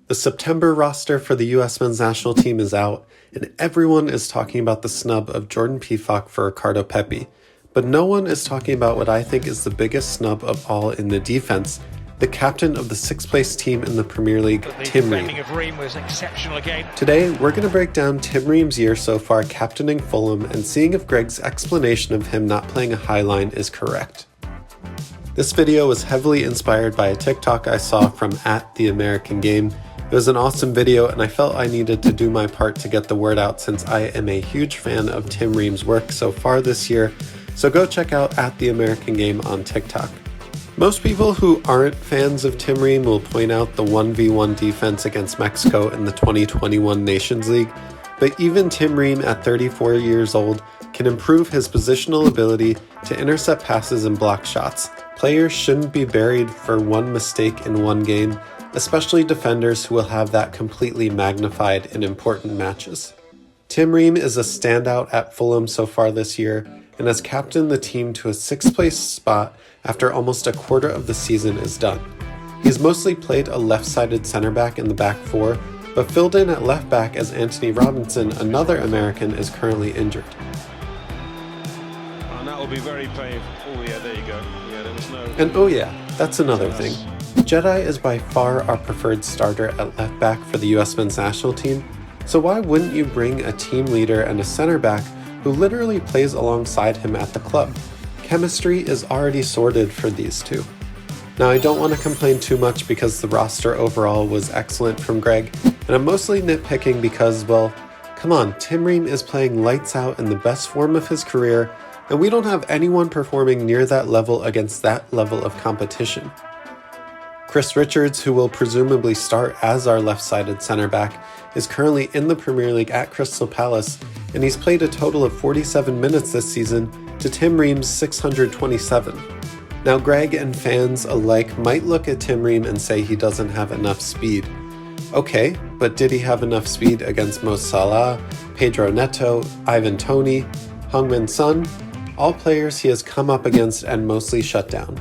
The September roster for the US men's national team is out, and everyone is talking about the snub of Jordan Pefok for Ricardo Pepi. But no one is talking about what I think is the biggest snub of all in the defense, the captain of the 6th place team in the Premier League, Tim Ream. Today, we're going to break down Tim Ream's year so far captaining Fulham and seeing if Greg's explanation of him not playing a high line is correct. This video was heavily inspired by a TikTok I saw from @TheAmericanGame. It was an awesome video, and I felt I needed to do my part to get the word out since I am a huge fan of Tim Ream's work so far this year, so go check out @TheAmericanGame on TikTok. Most people who aren't fans of Tim Ream will point out the 1v1 defense against Mexico in the 2021 Nations League, but even Tim Ream at 34 years old can improve his positional ability to intercept passes and block shots. Players shouldn't be buried for one mistake in one game, especially defenders who will have that completely magnified in important matches. Tim Ream is a standout at Fulham so far this year and has captained the team to a 6th place spot after almost a quarter of the season is done. He's mostly played a left-sided center back in the back four, but filled in at left back as Anthony Robinson, another American, is currently injured. And that will be very painful. Oh yeah, there you go. Yeah, there was no... And oh yeah, that's another thing. Jedi is by far our preferred starter at left back for the US men's national team, so why wouldn't you bring a team leader and a center back who literally plays alongside him at the club? Chemistry is already sorted for these two. Now, I don't want to complain too much because the roster overall was excellent from Greg, and I'm mostly nitpicking because, well, come on, Tim Ream is playing lights out in the best form of his career, and we don't have anyone performing near that level against that level of competition. Chris Richards, who will presumably start as our left-sided center back, is currently in the Premier League at Crystal Palace, and he's played a total of 47 minutes this season to Tim Ream's 627. Now, Greg and fans alike might look at Tim Ream and say he doesn't have enough speed. Okay, but did he have enough speed against Mo Salah, Pedro Neto, Ivan Toney, Heung-min Son? All players he has come up against and mostly shut down.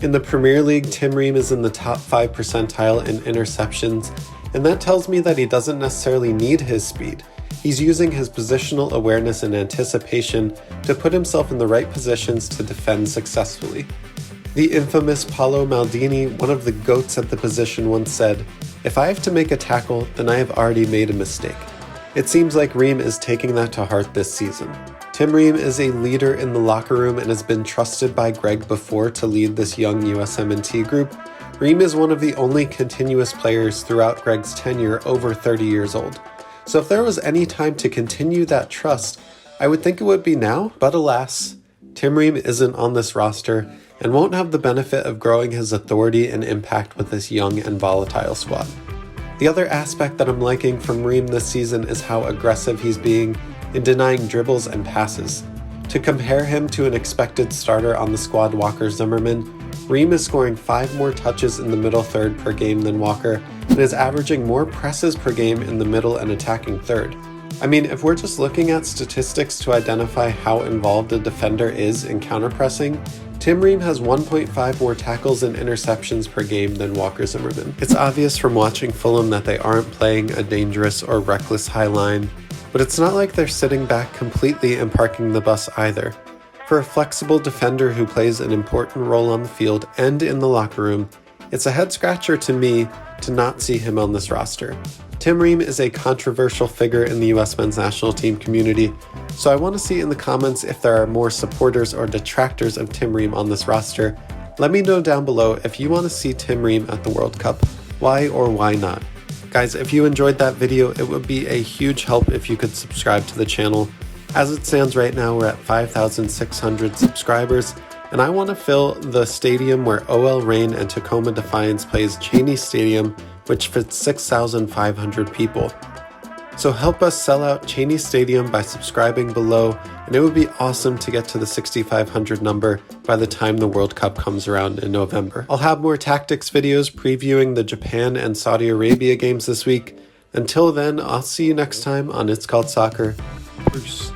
In the Premier League, Tim Ream is in the top 5 percentile in interceptions, and that tells me that he doesn't necessarily need his speed. He's using his positional awareness and anticipation to put himself in the right positions to defend successfully. The infamous Paolo Maldini, one of the GOATs at the position, once said, "If I have to make a tackle, then I have already made a mistake." It seems like Ream is taking that to heart this season. Tim Ream is a leader in the locker room and has been trusted by Greg before to lead this young USMNT group. Ream is one of the only continuous players throughout Greg's tenure over 30 years old. So if there was any time to continue that trust, I would think it would be now, but alas, Tim Ream isn't on this roster and won't have the benefit of growing his authority and impact with this young and volatile squad. The other aspect that I'm liking from Ream this season is how aggressive he's being in denying dribbles and passes. To compare him to an expected starter on the squad, Walker Zimmerman, Ream is scoring 5 more touches in the middle third per game than Walker and is averaging more presses per game in the middle and attacking third. I mean, if we're just looking at statistics to identify how involved a defender is in counterpressing, Tim Ream has 1.5 more tackles and interceptions per game than Walker Zimmerman. It's obvious from watching Fulham that they aren't playing a dangerous or reckless high line, but it's not like they're sitting back completely and parking the bus either. For a flexible defender who plays an important role on the field and in the locker room, it's a head-scratcher to me to not see him on this roster. Tim Ream is a controversial figure in the US men's national team community, so I want to see in the comments if there are more supporters or detractors of Tim Ream on this roster. Let me know down below if you want to see Tim Ream at the World Cup. Why or why not? Guys, if you enjoyed that video, it would be a huge help if you could subscribe to the channel. As it stands right now, we're at 5,600 subscribers, and I want to fill the stadium where OL Reign and Tacoma Defiance plays, Cheney Stadium, which fits 6,500 people. So help us sell out Cheney Stadium by subscribing below, and it would be awesome to get to the 6,500 number by the time the World Cup comes around in November. I'll have more tactics videos previewing the Japan and Saudi Arabia games this week. Until then, I'll see you next time on It's Called Soccer. Peace.